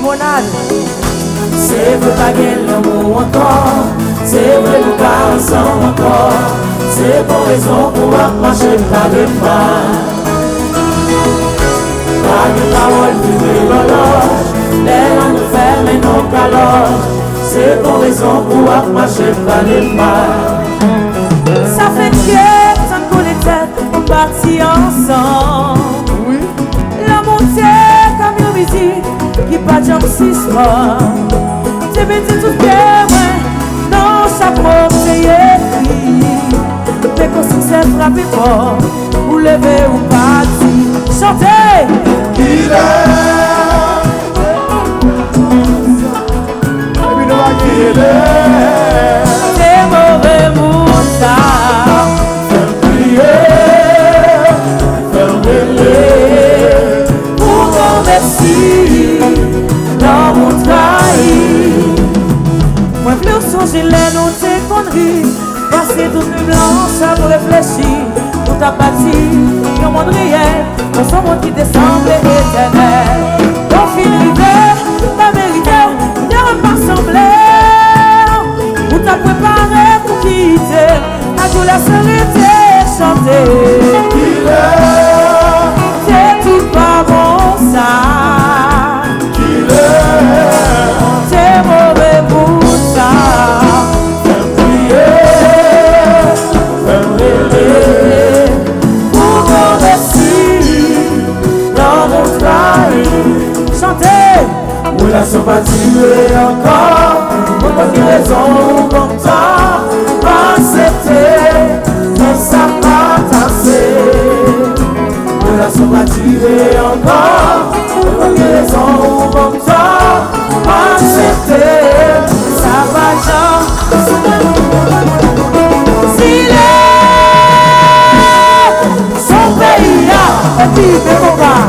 limonade. C'est vrai pas gagner l'amour encore. C'est vrai nous pas ensemble encore. C'est pour raison pour marcher par le pas. Pas de parole qui me l'horloge. Les langues nous ferment nos caloges. C'est pour raison pour marcher par le pas. Ça fait que ça nous connaît tête, on partit ensemble. Oui. La montée comme une musique qui pas de jambes si soir. C'est petit tout bien, ouais. Non, chapeau, c'est écrit. Mais qu'on succès frappe fort. Ou lever ou partir. Chantez! Il est. Il est. C'est mauvais moussard. Faire prier. Faire mêler. Pour ton merci, dans mon trahi. Moi, plus son gilet, non, c'est conneries. Passer toute nuit blanche à vous réfléchir. Pour ta partie, un monde réel. Dans son monde qui descend éternel. Ton fil rivé, ta vérité, ne repas semblé. Où t'as préparé pour quitter. Ta douleur serait chanter. Il est. C'est tout pas bon ça. Il est. C'est mauvais pour ça. Faire prier. Faire mêler. Pour ton merci, dans mon trahi. Chantez. Où la sympathie encore. Pour pas de raison ou bon temps. Accepter. Mais ça pas tasser. Où la sympathie encore. Pour pas de raison ou bon temps. Accepter. Ça va Jean. Zile. Son pays là. Et puis de combat.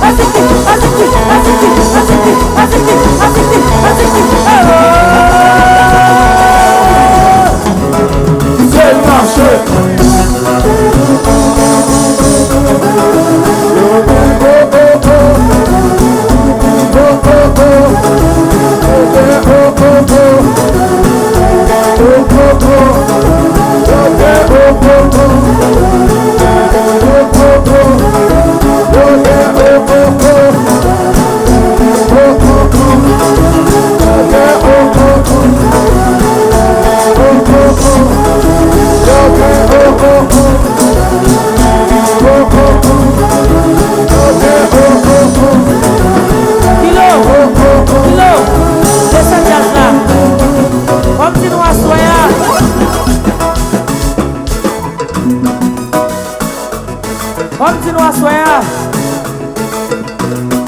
As soir.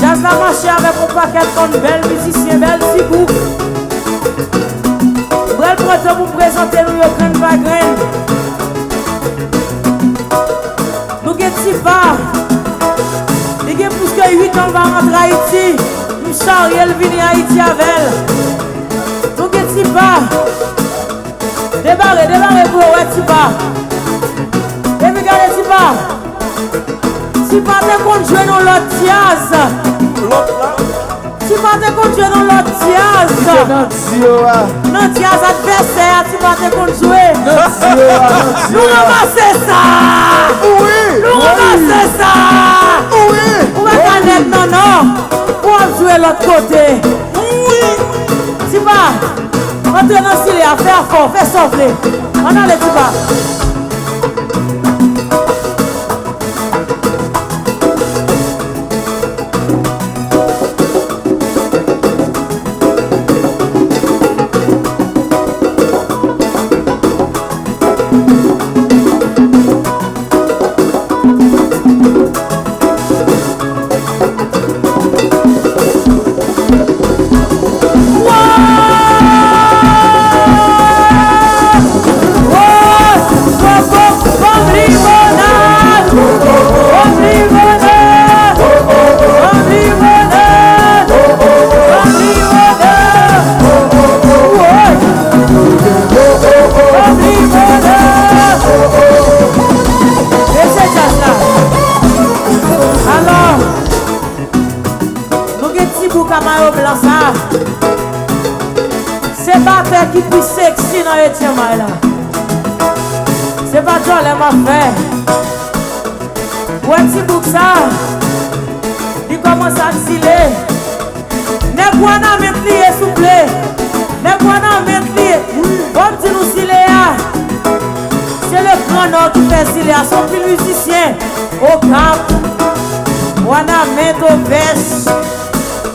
Jazz la marché avec un paquet de belles musiciens, belles Zibou. Brel printemps pour présenter nous aucun bagrin. Nous avons petit pas. Il y a plus que 8 ans va rentrer à Haïti. Nous Ariel vini à Haïti avec elle. Nous avons petit pas. Débarrez pour ouais petit pas. Et regardez petit pas. Si pas de compte jouer dans l'autre jazz. Si pas de compte jouer dans l'autre jazz. Non jazz adversaire, si pas de compte jouer. Nous ramassons ça. Oui. Nous ramassons ça. Oui. Ou est non. Pour jouer l'autre côté. Oui. Si pas, entrez dans Zile, faire fort, faire souffler. On a les petits pas. C'est pas faire qui plus sexy dans les tiens là. C'est pas toi les m'a fait. Ouais petit bouc ça. Il commence à Zile. Ne quoi n'a même plié souple. Ne quoi n'a même plié. Comme dit nous Zile. C'est le grand nord qui fait Zile. Son plus musicien. Au camp. On a mis au veste.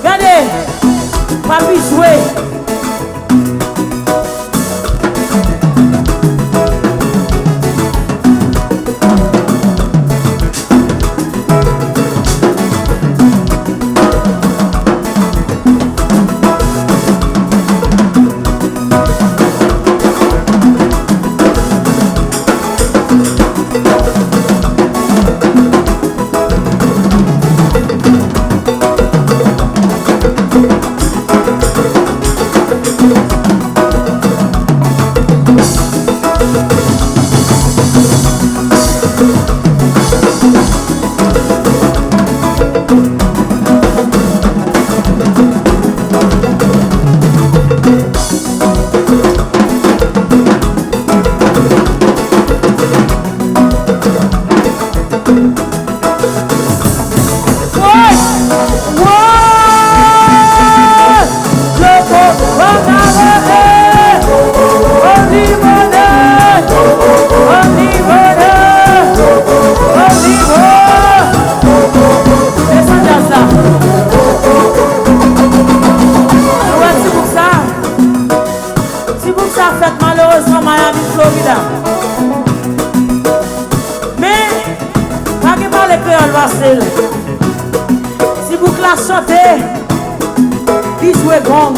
Regardez. Papi jouer. Si vous chantez, il joue gong.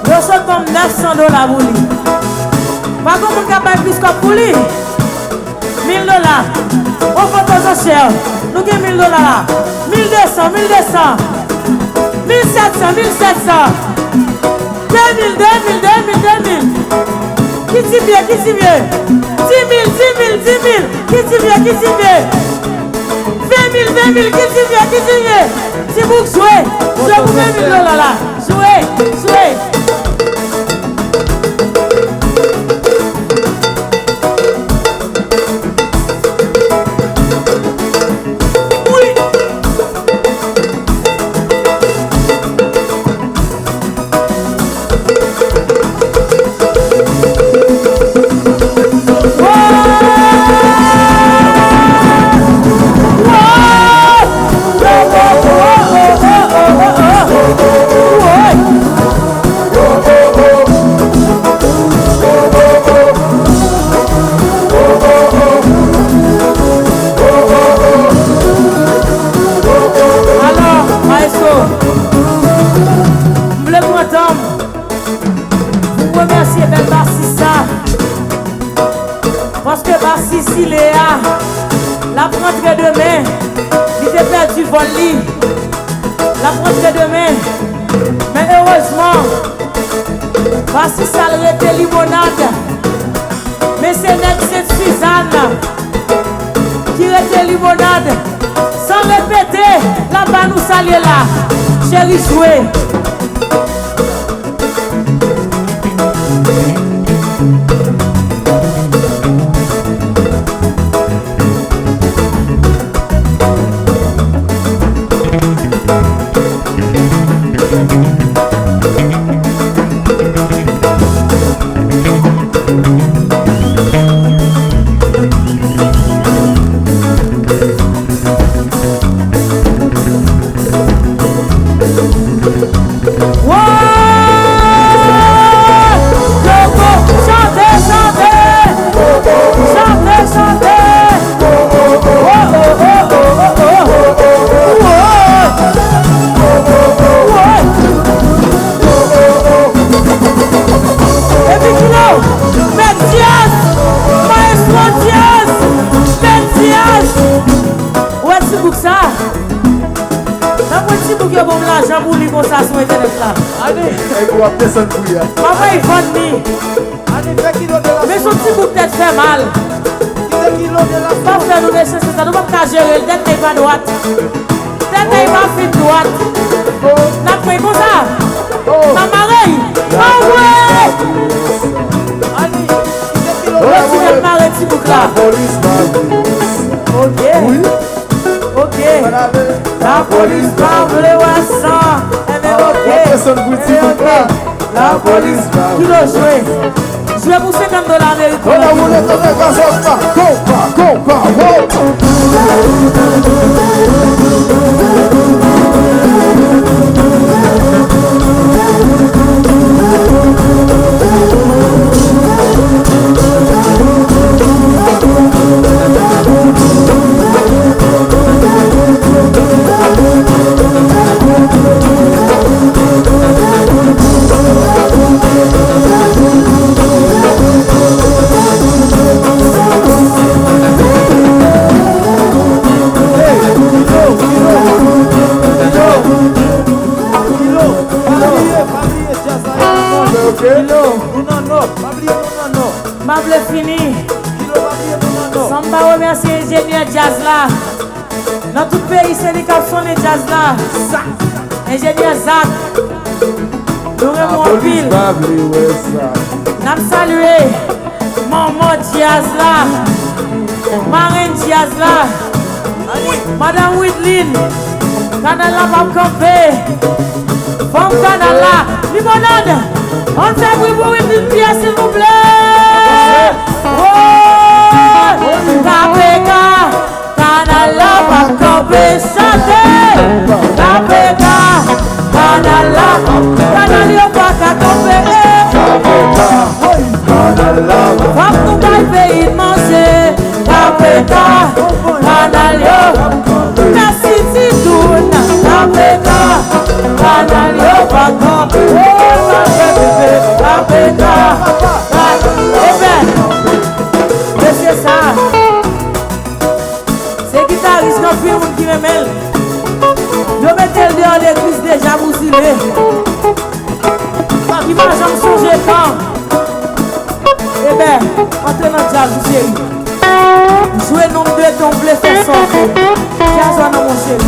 Je saute comme $900 pour lui. Pas comme on capable plus que pour lui. $1000. On fait pas cher. Nous avons $1000. 1200, 1200. 1700, 1700. 2000, 2000, 2000, 2000. Qui s'y vient, qui s'y vient? 10 000, 10 000, 10 000. Qui s'y vient, qui s'y vient? 20 000, 20 000, qui s'y vient, qui s'y vient? Si vous jouez, jouez pour $20 000 là. Jouez, jouez. que demain, il était perdu vol lit. La proche que demain. Mais heureusement, voici ça le limonade. Mais c'est cette Suzanne qui était limonade. Sans répéter, là-bas nous saluer là. Chérie jouer. Maman il vend mi. Mais son petit bout peut-être fait mal. Pas faire nous laisser ça, nous ne pouvons pas gérer. Le dernier pas droite. Le dernier pas fin droite. N'a pris comme ça. Maman Ray. Ah ouais. Tu viens de marrer petit bout là. Ok. Ok. La police va voler la police qui doit jouer. Je vais pour $50 américains. Mable fini. Samba remercie ingénieur jazz là. Dans tout pays, c'est les capsons de jazz là. Ingénieur Zach. Nous remercions pile. Nous saluons Maman jazz là. Marine jazz là. Madame Whitlin. Canala va camper. Femme Canala. Limonade. On fait bruit pour une pièce s'il vous plaît. Kapeka, Canala va camper, chanter. Kapeka, Canala, Canala va camper. Femme nous va payer de manger. Kapeka, Canala, merci Tidoun. Kapeka, Canala va camper. Kapeka, eh bien, monsieur ça, c'est guitariste qui a qui me mêle. Je mettais le dehors l'église déjà vous Zile. Il m'a jamais changé quand. Eh bien, entrez dans le jazz, vous chérie. Jouez le nombre de ton blé fait sortir. Tiens, ça dans mon chéri.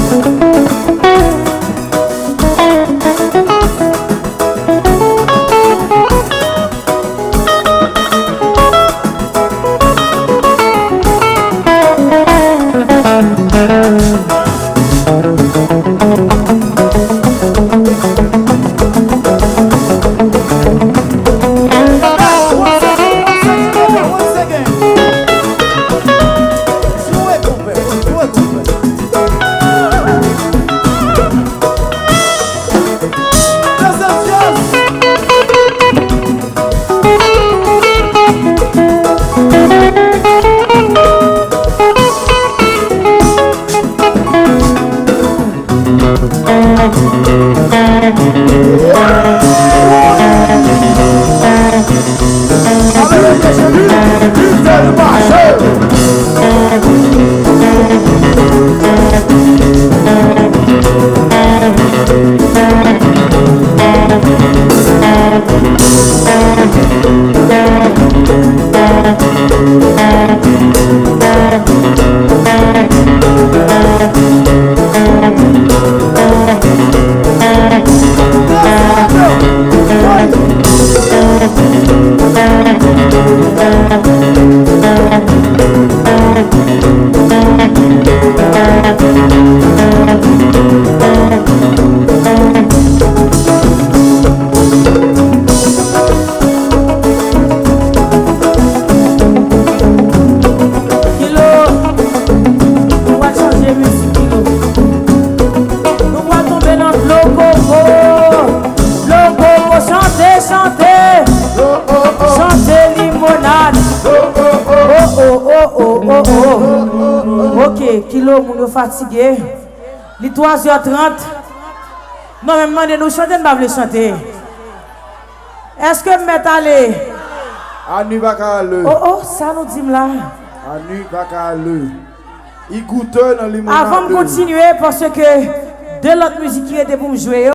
Ok, kilo, moun fatigué. Il est 3h30. Non, mais demandez nous chanter, nous pas chanter. Est-ce que vous mettez aller? Anie va le. Oh, ça nous dit là. Anie va le. Il goûte dans les moments. Avant de continuer, parce que de l'autre musique qui était pour me jouer.